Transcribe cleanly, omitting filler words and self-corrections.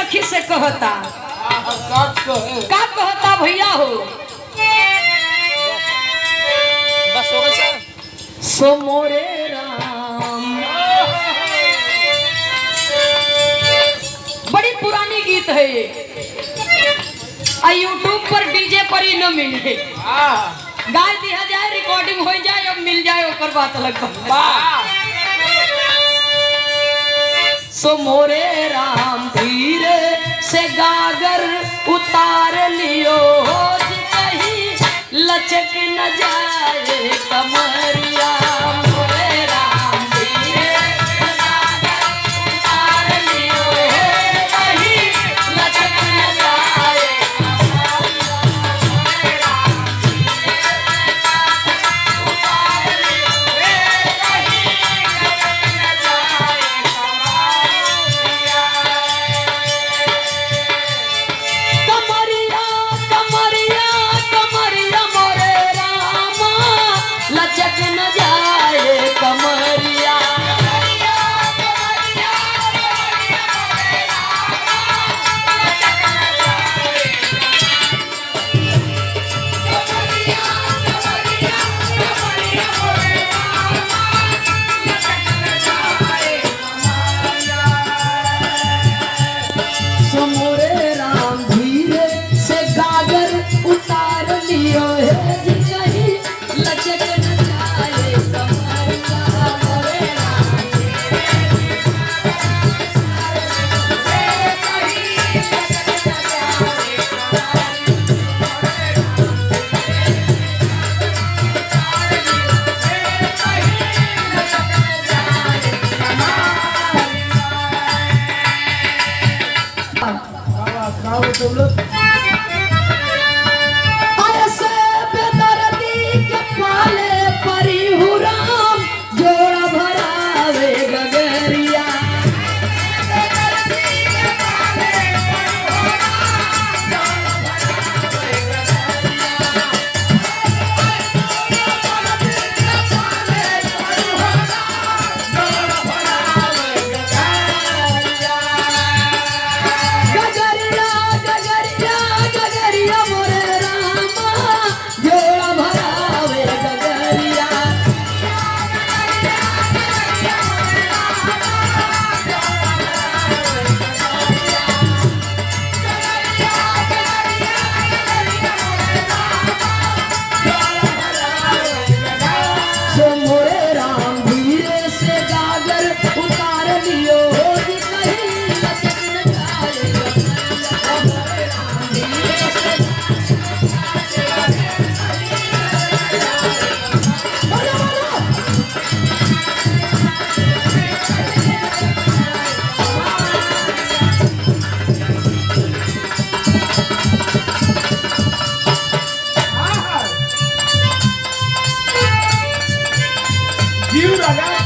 सखी से कहता का कहता भैया हो बस हो गया सो मोरे राम। बड़ी पुरानी गीत है ये, यूट्यूब पर डीजे पर ही न मिले, गाय दिया जाए रिकॉर्डिंग हो जाए अब मिल जाए ऊपर बात अलग। सो मोरे राम धीरे से गागर उतार लियो जी कहीं लचक न जाए कमरिया। मोरे राम धीरे से गागर उतार लियो कहीं लचक न जाए लचक न जाए कमरिया। सो मोरे राम धीरे से गागर उतार लियो है जी कहीं लचक न जाए कमरिया। मोरे राम ऐसे बेदर्दी के पाले परी हूँ राम जोड़ा भरावे गगरिया। गगरिया गगरिया गगरिया मोरे रामा जोड़ा भरावे गगरिया। सो मोरे राम धीरे से गागर उतार लियो जी कहीं लचक न जाए कमरिया। धीरे से बोलो बोलो जीव लगा